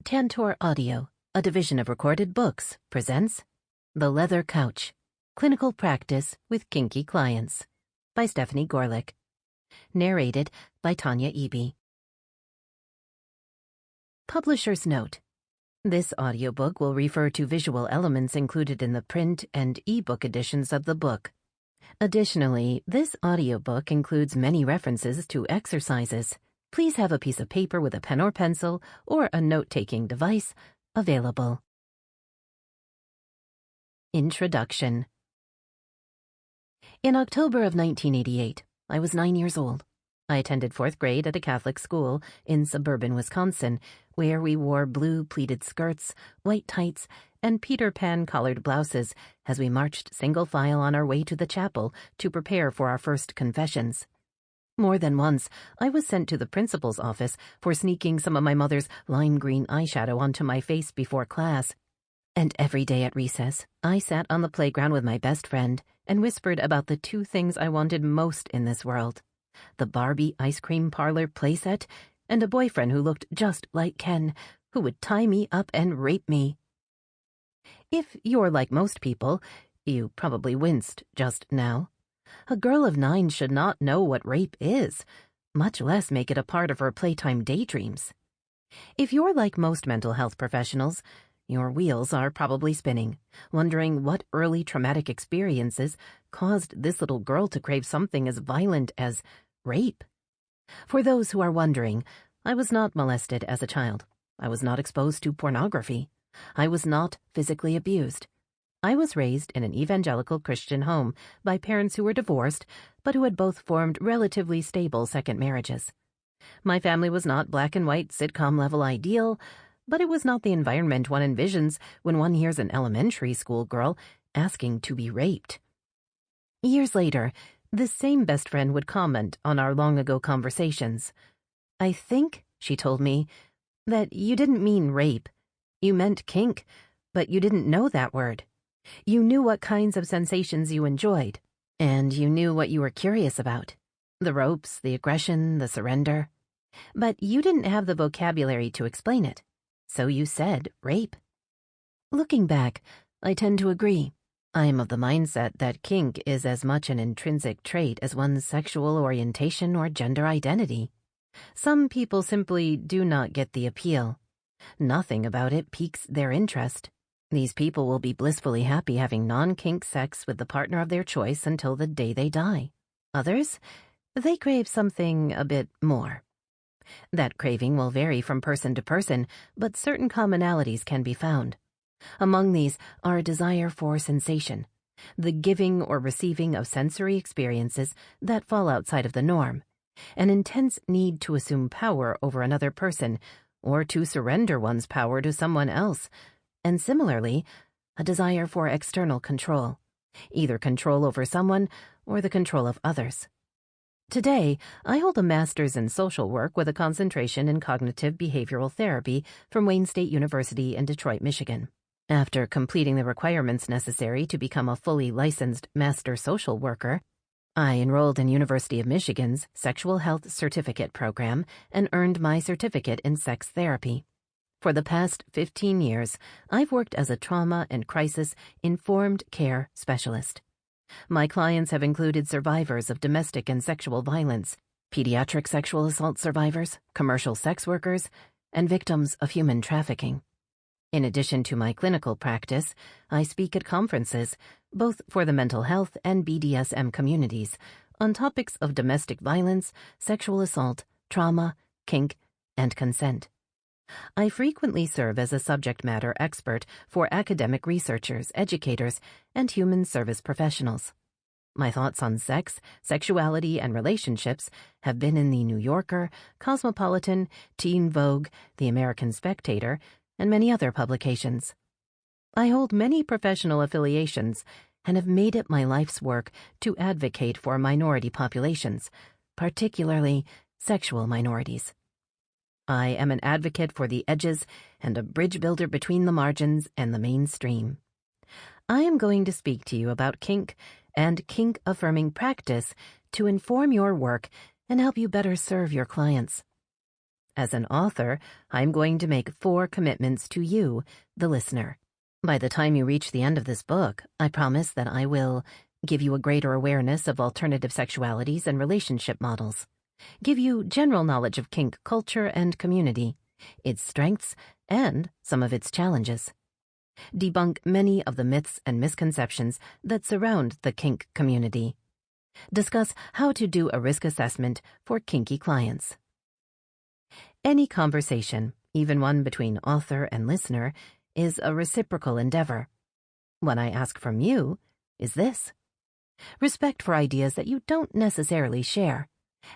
Tantor Audio, a division of Recorded Books, presents The Leather Couch, Clinical Practice with Kinky Clients by Stefani Goerlich. Narrated by Tanya Eby. Publisher's note. This audiobook will refer to visual elements included in the print and e-book editions of the book. Additionally, this audiobook includes many references to exercises. Please have a piece of paper with a pen or pencil or a note-taking device available. Introduction. In October of 1988, I was 9 years old. I attended 4th grade at a Catholic school in suburban Wisconsin, where we wore blue pleated skirts, white tights, and Peter Pan collared blouses as we marched single file on our way to the chapel to prepare for our first confessions. More than once, I was sent to the principal's office for sneaking some of my mother's lime green eyeshadow onto my face before class. And every day at recess, I sat on the playground with my best friend and whispered about the two things I wanted most in this world: the Barbie ice cream parlor playset and a boyfriend who looked just like Ken, who would tie me up and rape me. If you're like most people, you probably winced just now. A girl of 9 should not know what rape is, much less make it a part of her playtime daydreams. If you're like most mental health professionals, your wheels are probably spinning, wondering what early traumatic experiences caused this little girl to crave something as violent as rape. For those who are wondering, I was not molested as a child. I was not exposed to pornography. I was not physically abused. I was raised in an evangelical Christian home by parents who were divorced, but who had both formed relatively stable second marriages. My family was not black and white sitcom-level ideal, but it was not the environment one envisions when one hears an elementary school girl asking to be raped. Years later, this same best friend would comment on our long-ago conversations. "I think," she told me, "that you didn't mean rape. You meant kink, but you didn't know that word. You knew what kinds of sensations you enjoyed, and you knew what you were curious about. The ropes, the aggression, the surrender. But you didn't have the vocabulary to explain it, so you said rape." Looking back, I tend to agree. I am of the mindset that kink is as much an intrinsic trait as one's sexual orientation or gender identity. Some people simply do not get the appeal. Nothing about it piques their interest. These people will be blissfully happy having non-kink sex with the partner of their choice until the day they die. Others, they crave something a bit more. That craving will vary from person to person, but certain commonalities can be found. Among these are a desire for sensation, the giving or receiving of sensory experiences that fall outside of the norm, an intense need to assume power over another person or to surrender one's power to someone else, and similarly, a desire for external control, either control over someone or the control of others. Today, I hold a master's in social work with a concentration in cognitive behavioral therapy from Wayne State University in Detroit, Michigan. After completing the requirements necessary to become a fully licensed master social worker, I enrolled in University of Michigan's Sexual Health Certificate program and earned my certificate in sex therapy. For the past 15 years, I've worked as a trauma and crisis-informed care specialist. My clients have included survivors of domestic and sexual violence, pediatric sexual assault survivors, commercial sex workers, and victims of human trafficking. In addition to my clinical practice, I speak at conferences, both for the mental health and BDSM communities, on topics of domestic violence, sexual assault, trauma, kink, and consent. I frequently serve as a subject matter expert for academic researchers, educators, and human service professionals. My thoughts on sex, sexuality, and relationships have been in the New Yorker, Cosmopolitan, Teen Vogue, The American Spectator, and many other publications. I hold many professional affiliations and have made it my life's work to advocate for minority populations, particularly sexual minorities. I am an advocate for the edges and a bridge builder between the margins and the mainstream. I am going to speak to you about kink and kink-affirming practice to inform your work and help you better serve your clients. As an author, I'm going to make 4 commitments to you, the listener. By the time you reach the end of this book, I promise that I will give you a greater awareness of alternative sexualities and relationship models, give you general knowledge of kink culture and community, its strengths and some of its challenges, debunk many of the myths and misconceptions that surround the kink community, discuss how to do a risk assessment for kinky clients. Any conversation, even one between author and listener, is a reciprocal endeavor. What I ask from you is this: respect for ideas that you don't necessarily share,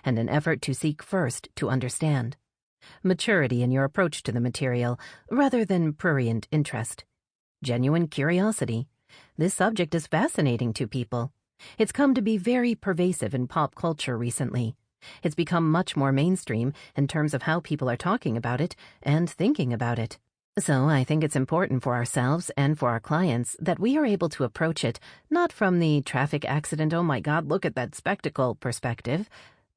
and an effort to seek first to understand. Maturity in your approach to the material, rather than prurient interest. Genuine curiosity. This subject is fascinating to people. It's come to be very pervasive in pop culture recently. It's become much more mainstream in terms of how people are talking about it and thinking about it. So I think it's important for ourselves and for our clients that we are able to approach it not from the traffic accident, oh my God, look at that spectacle perspective,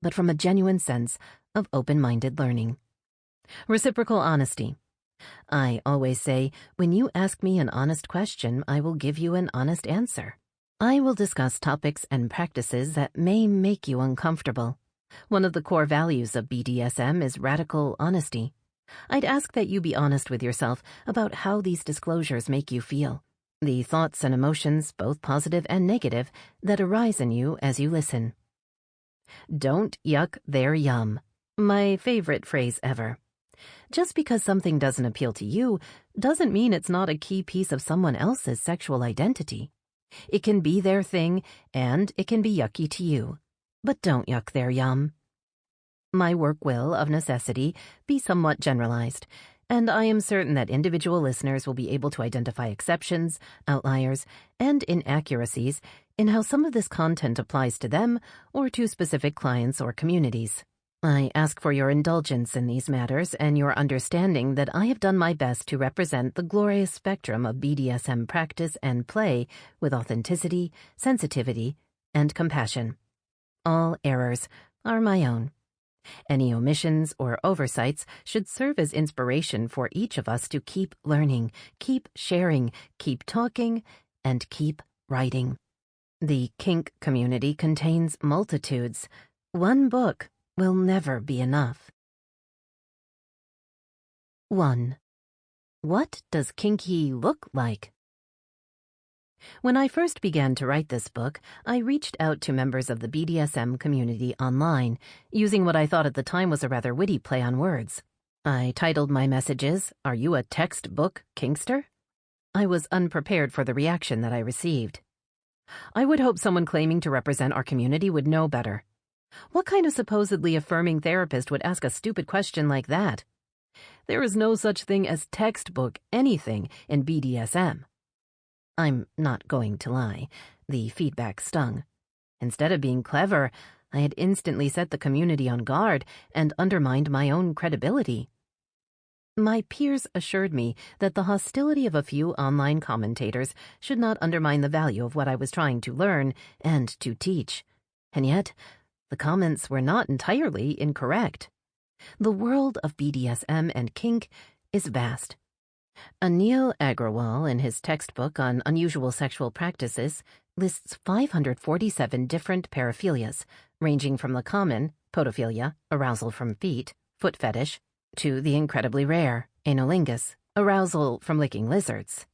but from a genuine sense of open-minded learning. Reciprocal honesty. I always say, when you ask me an honest question, I will give you an honest answer. I will discuss topics and practices that may make you uncomfortable. One of the core values of BDSM is radical honesty. I'd ask that you be honest with yourself about how these disclosures make you feel, the thoughts and emotions, both positive and negative, that arise in you as you listen. Don't yuck their yum. My favorite phrase ever. Just because something doesn't appeal to you doesn't mean it's not a key piece of someone else's sexual identity. It can be their thing, and it can be yucky to you. But don't yuck their yum. My work will, of necessity, be somewhat generalized, and I am certain that individual listeners will be able to identify exceptions, outliers, and inaccuracies in how some of this content applies to them or to specific clients or communities. I ask for your indulgence in these matters and your understanding that I have done my best to represent the glorious spectrum of BDSM practice and play with authenticity, sensitivity, and compassion. All errors are my own. Any omissions or oversights should serve as inspiration for each of us to keep learning, keep sharing, keep talking, and keep writing. The kink community contains multitudes. One book will never be enough. 1. What does kinky look like? When I first began to write this book, I reached out to members of the BDSM community online, using what I thought at the time was a rather witty play on words. I titled my messages, "Are you a textbook kinkster?" I was unprepared for the reaction that I received. I would hope someone claiming to represent our community would know better. What kind of supposedly affirming therapist would ask a stupid question like that? There is no such thing as textbook anything in BDSM. I'm not going to lie. The feedback stung. Instead of being clever, I had instantly set the community on guard and undermined my own credibility. My peers assured me that the hostility of a few online commentators should not undermine the value of what I was trying to learn and to teach. And yet, the comments were not entirely incorrect. The world of BDSM and kink is vast. Anil Agrawal, in his textbook on unusual sexual practices, lists 547 different paraphilias, ranging from the common, podophilia, arousal from feet, foot fetish, to the incredibly rare, anilingus, arousal from licking lizards.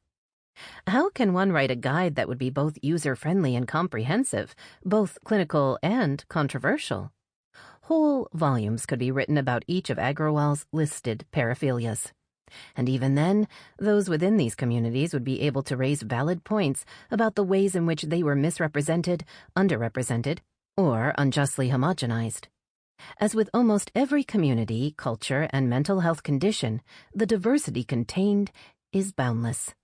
How can one write a guide that would be both user-friendly and comprehensive, both clinical and controversial? Whole volumes could be written about each of Agrawal's listed paraphilias. And even then, those within these communities would be able to raise valid points about the ways in which they were misrepresented, underrepresented, or unjustly homogenized. As with almost every community, culture, and mental health condition, the diversity contained is boundless.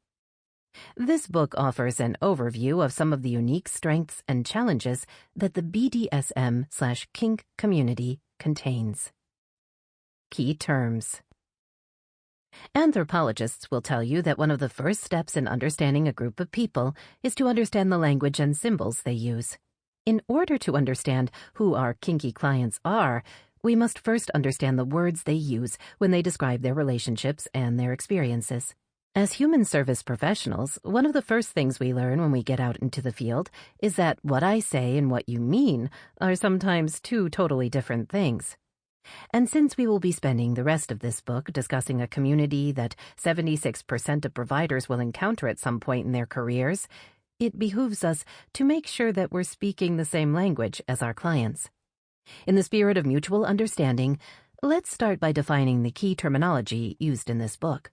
This book offers an overview of some of the unique strengths and challenges that the BDSM/kink community contains. Key terms. Anthropologists will tell you that one of the first steps in understanding a group of people is to understand the language and symbols they use. In order to understand who our kinky clients are, we must first understand the words they use when they describe their relationships and their experiences. As human service professionals, one of the first things we learn when we get out into the field is that what I say and what you mean are sometimes two totally different things. And since we will be spending the rest of this book discussing a community that 76% of providers will encounter at some point in their careers, it behooves us to make sure that we're speaking the same language as our clients. In the spirit of mutual understanding, let's start by defining the key terminology used in this book.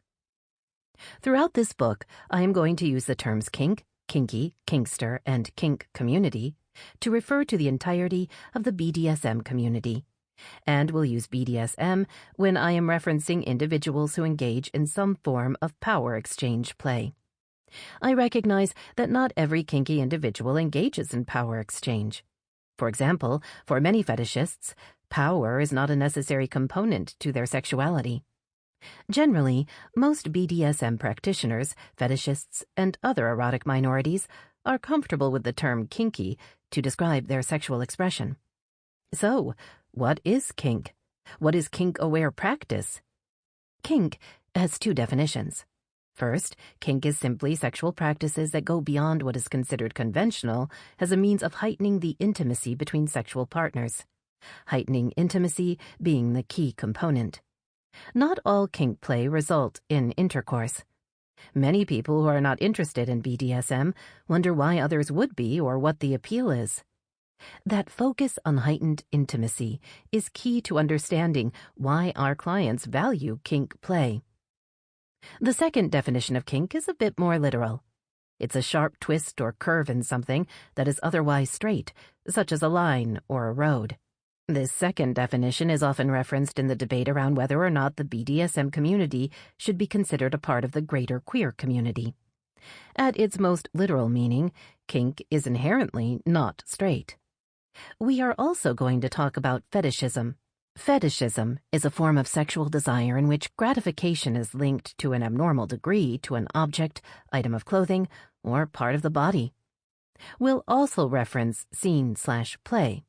Throughout this book, I am going to use the terms kink, kinky, kinkster, and kink community to refer to the entirety of the BDSM community, and will use BDSM when I am referencing individuals who engage in some form of power exchange play. I recognize that not every kinky individual engages in power exchange. For example, for many fetishists, power is not a necessary component to their sexuality. Generally, most BDSM practitioners, fetishists, and other erotic minorities are comfortable with the term kinky to describe their sexual expression. So, what is kink? What is kink-aware practice? Kink has two definitions. First, kink is simply sexual practices that go beyond what is considered conventional as a means of heightening the intimacy between sexual partners. Heightening intimacy being the key component. Not all kink play result in intercourse. Many people who are not interested in BDSM wonder why others would be or what the appeal is. That focus on heightened intimacy is key to understanding why our clients value kink play. The second definition of kink is a bit more literal. It's a sharp twist or curve in something that is otherwise straight, such as a line or a road. This second definition is often referenced in the debate around whether or not the BDSM community should be considered a part of the greater queer community. At its most literal meaning, kink is inherently not straight. We are also going to talk about fetishism. Fetishism is a form of sexual desire in which gratification is linked to an abnormal degree to an object, item of clothing, or part of the body. We'll also reference scene/play,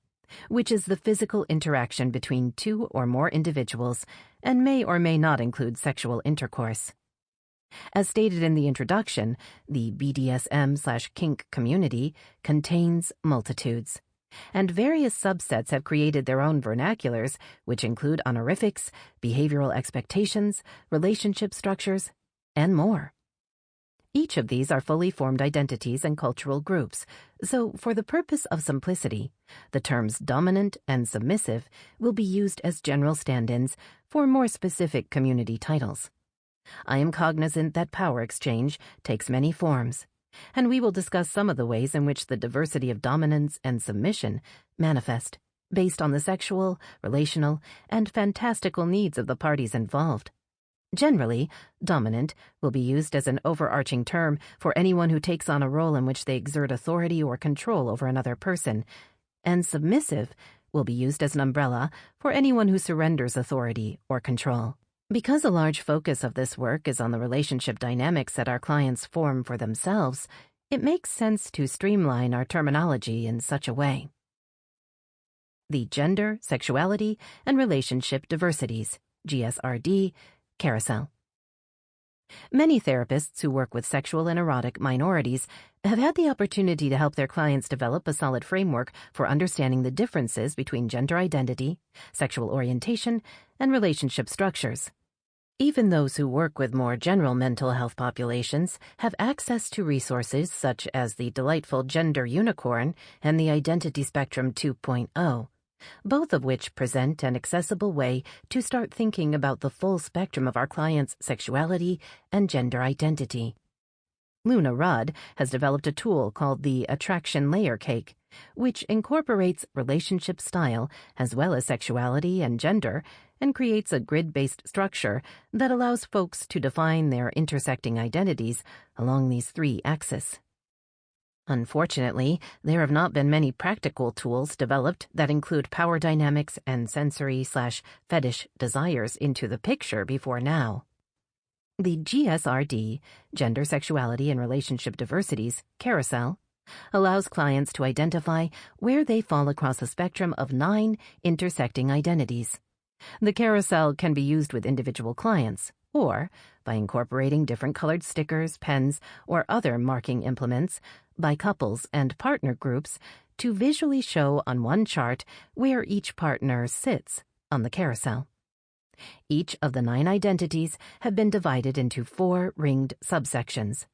which is the physical interaction between two or more individuals and may or may not include sexual intercourse. As stated in the introduction, the BDSM/kink community contains multitudes, and various subsets have created their own vernaculars, which include honorifics, behavioral expectations, relationship structures, and more. Each of these are fully formed identities and cultural groups, so for the purpose of simplicity, the terms dominant and submissive will be used as general stand-ins for more specific community titles. I am cognizant that power exchange takes many forms, and we will discuss some of the ways in which the diversity of dominance and submission manifest based on the sexual, relational, and fantastical needs of the parties involved. Generally, dominant will be used as an overarching term for anyone who takes on a role in which they exert authority or control over another person, and submissive will be used as an umbrella for anyone who surrenders authority or control. Because a large focus of this work is on the relationship dynamics that our clients form for themselves, it makes sense to streamline our terminology in such a way. The Gender, Sexuality, and Relationship Diversities, GSRD, Carousel. Many therapists who work with sexual and erotic minorities have had the opportunity to help their clients develop a solid framework for understanding the differences between gender identity, sexual orientation, and relationship structures. Even those who work with more general mental health populations have access to resources such as the delightful Gender Unicorn and the Identity Spectrum 2.0, both of which present an accessible way to start thinking about the full spectrum of our clients' sexuality and gender identity. Luna Rudd has developed a tool called the Attraction Layer Cake, which incorporates relationship style as well as sexuality and gender and creates a grid-based structure that allows folks to define their intersecting identities along these three axes. Unfortunately, there have not been many practical tools developed that include power dynamics and sensory/fetish desires into the picture before now. The GSRD, Gender, Sexuality, and Relationship Diversities, Carousel, allows clients to identify where they fall across a spectrum of 9 intersecting identities. The carousel can be used with individual clients, or by incorporating different colored stickers, pens, or other marking implements, by couples and partner groups to visually show on one chart where each partner sits on the carousel. Each of the 9 identities have been divided into 4 ringed subsections.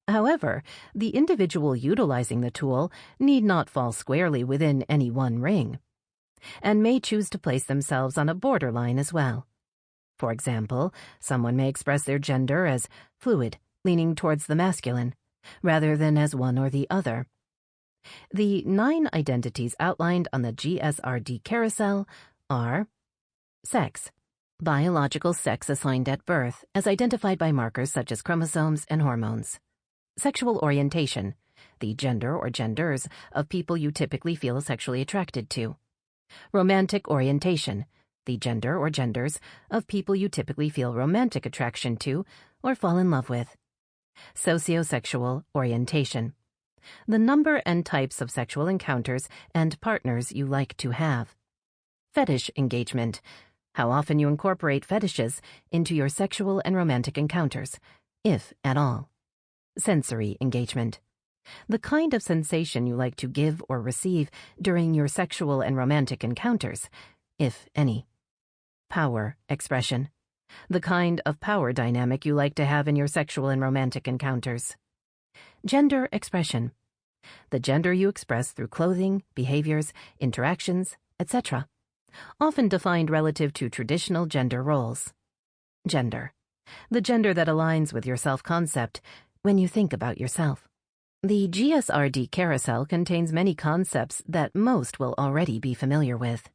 However, the individual utilizing the tool need not fall squarely within any one ring, and may choose to place themselves on a borderline as well. For example, someone may express their gender as fluid, leaning towards the masculine, rather than as one or the other. The 9 identities outlined on the GSRD carousel are sex, biological sex assigned at birth, as identified by markers such as chromosomes and hormones. Sexual orientation, the gender or genders of people you typically feel sexually attracted to. Romantic orientation, the gender or genders of people you typically feel romantic attraction to or fall in love with. Sociosexual orientation, the number and types of sexual encounters and partners you like to have. Fetish engagement, how often you incorporate fetishes into your sexual and romantic encounters, if at all. Sensory engagement, the kind of sensation you like to give or receive during your sexual and romantic encounters, if any. Power expression, the kind of power dynamic you like to have in your sexual and romantic encounters. Gender expression, the gender you express through clothing, behaviors, interactions, etc., often defined relative to traditional gender roles. Gender, the gender that aligns with your self-concept when you think about yourself. The GSRD carousel contains many concepts that most will already be familiar with.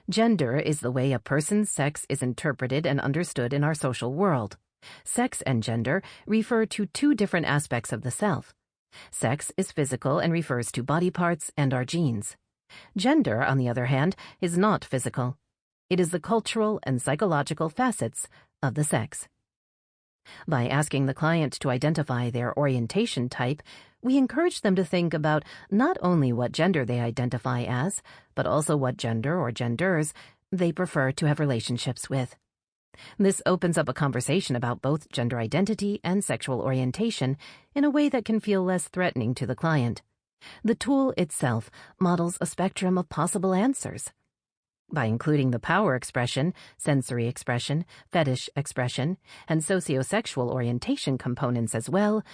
Gender is the way a person's sex is interpreted and understood in our social world. Sex and gender refer to 2 different aspects of the self. Sex is physical and refers to body parts and our genes. Gender, on the other hand, is not physical. It is the cultural and psychological facets of the sex. By asking the client to identify their orientation type, we encourage them to think about not only what gender they identify as, but also what gender or genders they prefer to have relationships with. This opens up a conversation about both gender identity and sexual orientation in a way that can feel less threatening to the client. The tool itself models a spectrum of possible answers. By including the power expression, sensory expression, fetish expression, and sociosexual orientation components as well,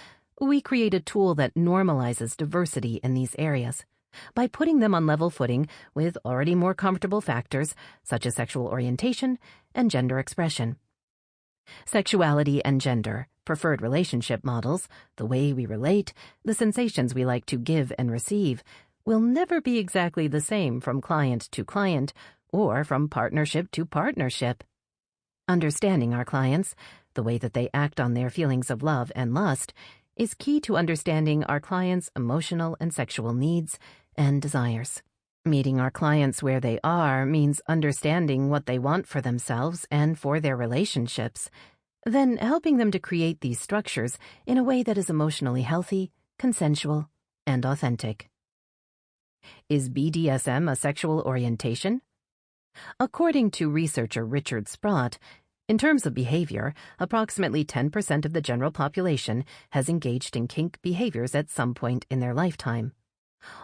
we create a tool that normalizes diversity in these areas by putting them on level footing with already more comfortable factors such as sexual orientation and gender expression. Sexuality and gender, preferred relationship models, the way we relate, the sensations we like to give and receive, will never be exactly the same from client to client or from partnership to partnership. Understanding our clients, the way that they act on their feelings of love and lust, is key to understanding our clients' emotional and sexual needs and desires. Meeting our clients where they are means understanding what they want for themselves and for their relationships, then helping them to create these structures in a way that is emotionally healthy, consensual, and authentic. Is BDSM a sexual orientation? According to researcher Richard Sprott, in terms of behavior, approximately 10% of the general population has engaged in kink behaviors at some point in their lifetime.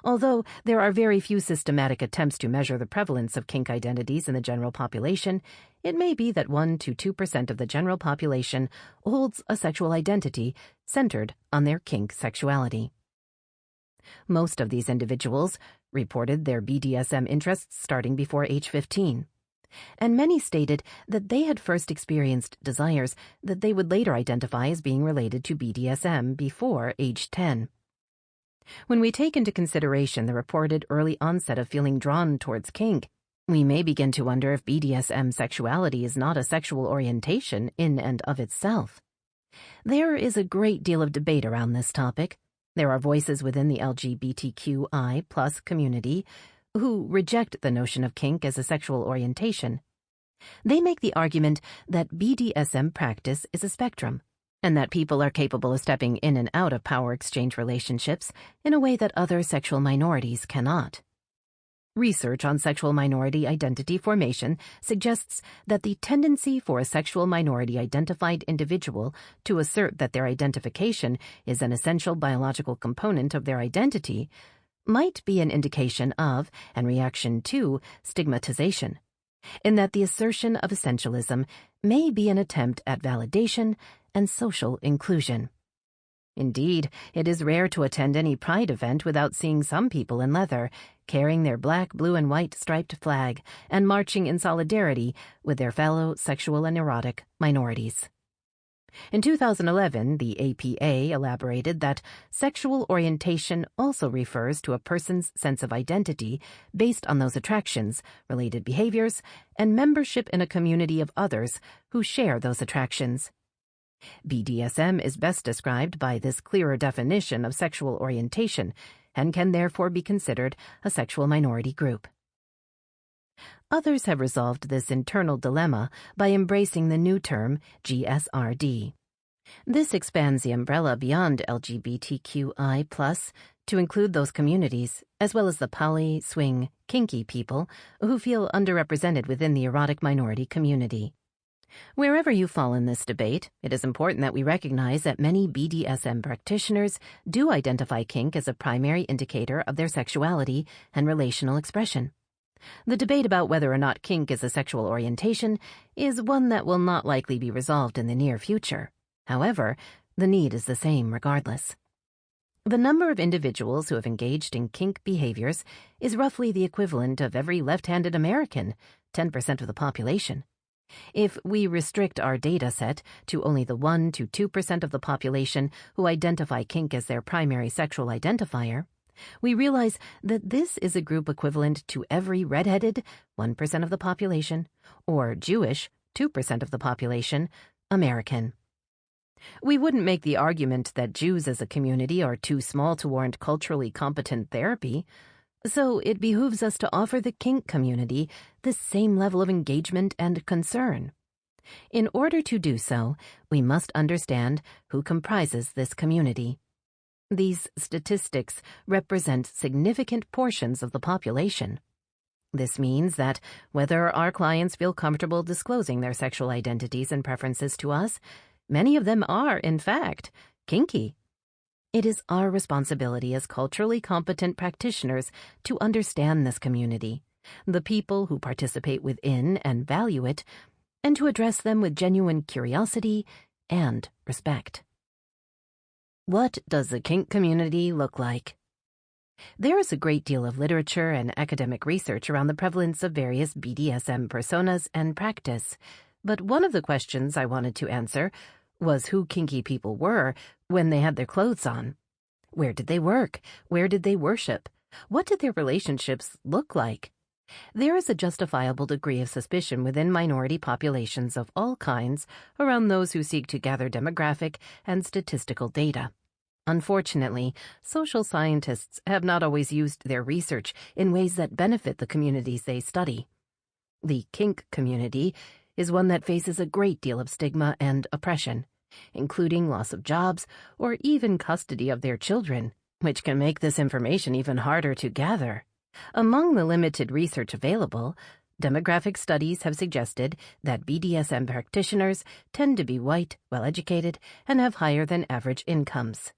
Although there are very few systematic attempts to measure the prevalence of kink identities in the general population, it may be that 1 to 2% of the general population holds a sexual identity centered on their kink sexuality. Most of these individuals reported their BDSM interests starting before age 15, and many stated that they had first experienced desires that they would later identify as being related to BDSM before age 10. When we take into consideration the reported early onset of feeling drawn towards kink, we may begin to wonder if BDSM sexuality is not a sexual orientation in and of itself. There is a great deal of debate around this topic. There are voices within the LGBTQI+ community who reject the notion of kink as a sexual orientation. They make the argument that BDSM practice is a spectrum, and that people are capable of stepping in and out of power exchange relationships in a way that other sexual minorities cannot. Research on sexual minority identity formation suggests that the tendency for a sexual minority-identified individual to assert that their identification is an essential biological component of their identity might be an indication of and reaction to stigmatization, in that the assertion of essentialism may be an attempt at validation and social inclusion. Indeed, it is rare to attend any pride event without seeing some people in leather, carrying their black, blue, and white striped flag and marching in solidarity with their fellow sexual and erotic minorities. In 2011, the APA elaborated that sexual orientation also refers to a person's sense of identity based on those attractions, related behaviors, and membership in a community of others who share those attractions. BDSM is best described by this clearer definition of sexual orientation and can therefore be considered a sexual minority group. Others have resolved this internal dilemma by embracing the new term GSRD. This expands the umbrella beyond LGBTQI+ to include those communities, as well as the poly, swing, kinky people who feel underrepresented within the erotic minority community. Wherever you fall in this debate, it is important that we recognize that many BDSM practitioners do identify kink as a primary indicator of their sexuality and relational expression. The debate about whether or not kink is a sexual orientation is one that will not likely be resolved in the near future. However, the need is the same regardless. The number of individuals who have engaged in kink behaviors is roughly the equivalent of every left-handed American, 10% of the population. If we restrict our data set to only the 1 to 2% of the population who identify kink as their primary sexual identifier, we realize that this is a group equivalent to every redheaded, 1% of the population, or Jewish, 2% of the population, American. We wouldn't make the argument that Jews as a community are too small to warrant culturally competent therapy, so it behooves us to offer the kink community the same level of engagement and concern. In order to do so, we must understand who comprises this community. These statistics represent significant portions of the population. This means that whether our clients feel comfortable disclosing their sexual identities and preferences to us, many of them are, in fact, kinky. It is our responsibility as culturally competent practitioners to understand this community, the people who participate within and value it, and to address them with genuine curiosity and respect. What does the kink community look like? There is a great deal of literature and academic research around the prevalence of various BDSM personas and practice, but one of the questions I wanted to answer was who kinky people were when they had their clothes on. Where did they work? Where did they worship? What did their relationships look like? There is a justifiable degree of suspicion within minority populations of all kinds around those who seek to gather demographic and statistical data. Unfortunately, social scientists have not always used their research in ways that benefit the communities they study. The kink community is one that faces a great deal of stigma and oppression, including loss of jobs or even custody of their children, which can make this information even harder to gather. Among the limited research available, demographic studies have suggested that BDSM practitioners tend to be white, well-educated, and have higher than average incomes.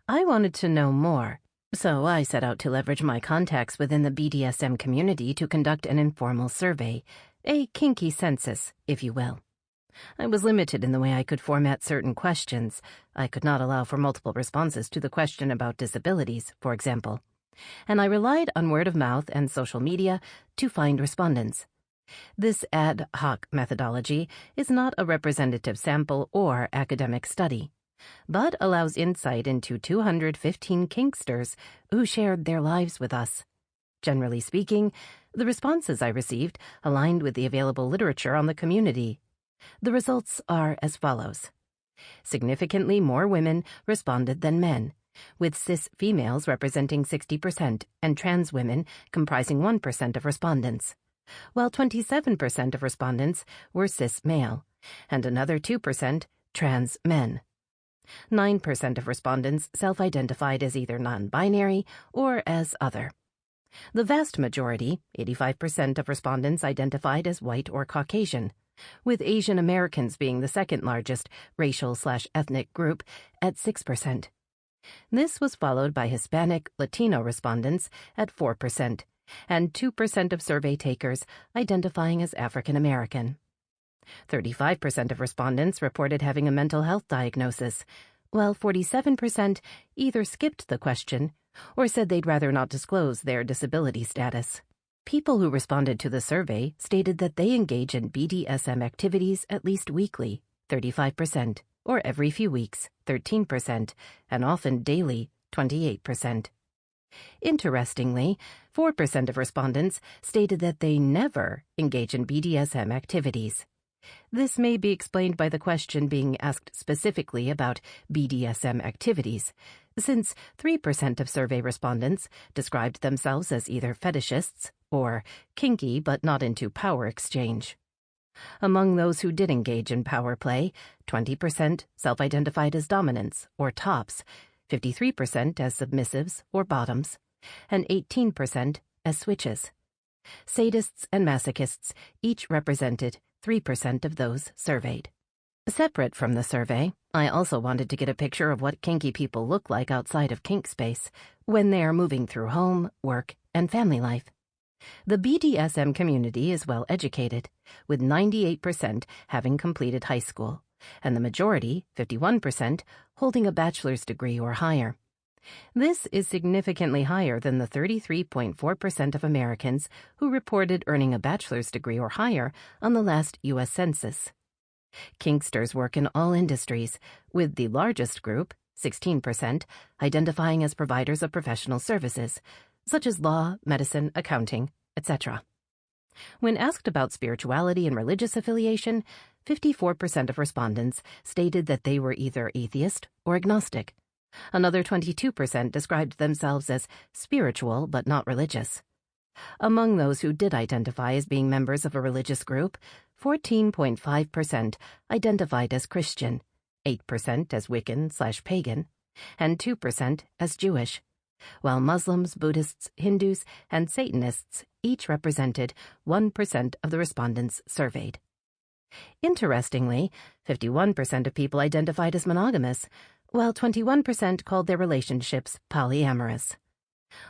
I wanted to know more, so I set out to leverage my contacts within the BDSM community to conduct an informal survey, a kinky census, if you will. I was limited in the way I could format certain questions. I could not allow for multiple responses to the question about disabilities, for example, and I relied on word of mouth and social media to find respondents. This ad hoc methodology is not a representative sample or academic study, but allows insight into 215 kinksters who shared their lives with us. Generally speaking, the responses I received aligned with the available literature on the community. The results are as follows. Significantly more women responded than men, with cis females representing 60% and trans women comprising 1% of respondents, while 27% of respondents were cis male, and another 2% trans men. 9% of respondents self-identified as either non-binary or as other. The vast majority, 85% of respondents, identified as white or Caucasian, with Asian Americans being the second largest racial/ethnic group at 6%. This was followed by Hispanic, Latino respondents at 4%, and 2% of survey takers identifying as African American. 35% of respondents reported having a mental health diagnosis, while 47% either skipped the question or said they'd rather not disclose their disability status. People who responded to the survey stated that they engage in BDSM activities at least weekly, 35%, or every few weeks, 13%, and often daily, 28%. Interestingly, 4% of respondents stated that they never engage in BDSM activities. This may be explained by the question being asked specifically about BDSM activities, since 3% of survey respondents described themselves as either fetishists or kinky but not into power exchange. Among those who did engage in power play, 20% self-identified as dominants or tops, 53% as submissives or bottoms, and 18% as switches. Sadists and masochists each represented 3% of those surveyed. Separate from the survey, I also wanted to get a picture of what kinky people look like outside of kink space when they are moving through home, work, and family life. The BDSM community is well educated, with 98% having completed high school, and the majority, 51%, holding a bachelor's degree or higher. This is significantly higher than the 33.4% of Americans who reported earning a bachelor's degree or higher on the last U.S. Census. Kinksters work in all industries, with the largest group, 16%, identifying as providers of professional services, such as law, medicine, accounting, etc. When asked about spirituality and religious affiliation, 54% of respondents stated that they were either atheist or agnostic. Another 22% described themselves as spiritual but not religious. Among those who did identify as being members of a religious group, 14.5% identified as Christian, 8% as Wiccan/pagan, and 2% as Jewish, while Muslims, Buddhists, Hindus, and Satanists each represented 1% of the respondents surveyed. Interestingly, 51% of people identified as monogamous, while 21% called their relationships polyamorous.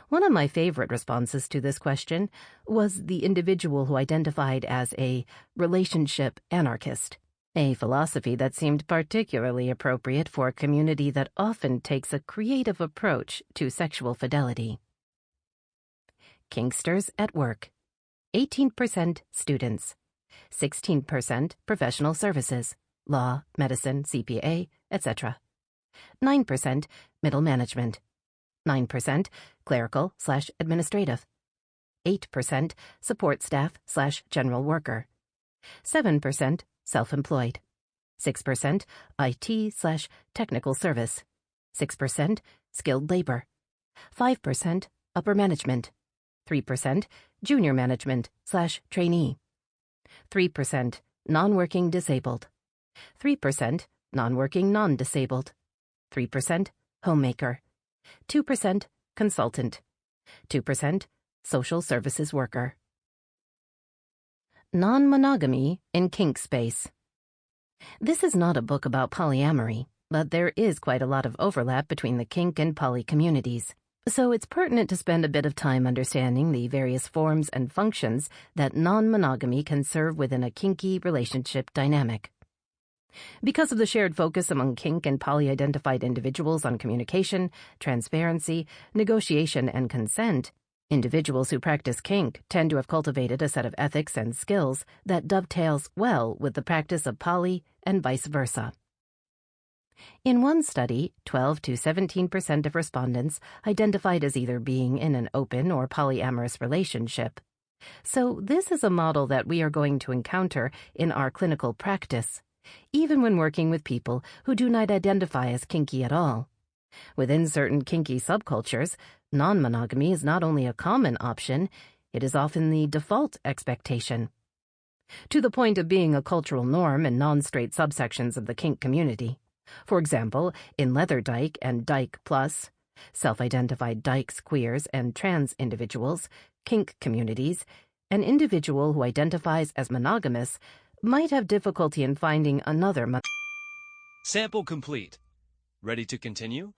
One of my favorite responses to this question was the individual who identified as a relationship anarchist, a philosophy that seemed particularly appropriate for a community that often takes a creative approach to sexual fidelity. Kinksters at work. 18% students. 16% professional services, law, medicine, CPA, etc. 9% middle management. 9% clerical/administrative. 8% support staff/general worker. 7% self-employed. 6% IT/technical service. 6% skilled labor. 5% upper management. 3% junior management/trainee. 3% non-working disabled. 3% non-working non-disabled. 3% homemaker. 2% consultant. 2% social services worker. Non-monogamy in kink space. This is not a book about polyamory, but there is quite a lot of overlap between the kink and poly communities, so it's pertinent to spend a bit of time understanding the various forms and functions that non-monogamy can serve within a kinky relationship dynamic. Because of the shared focus among kink and poly-identified individuals on communication, transparency, negotiation, and consent, individuals who practice kink tend to have cultivated a set of ethics and skills that dovetails well with the practice of poly and vice versa. In one study, 12 to 17% of respondents identified as either being in an open or polyamorous relationship. So this is a model that we are going to encounter in our clinical practice, even when working with people who do not identify as kinky at all. Within certain kinky subcultures, non-monogamy is not only a common option, it is often the default expectation. to the point of being a cultural norm in non-straight subsections of the kink community. For example, in leather dyke and dyke plus, self-identified dykes, queers, and trans individuals, kink communities, an individual who identifies as monogamous might have difficulty in finding another Sample complete. Ready to continue?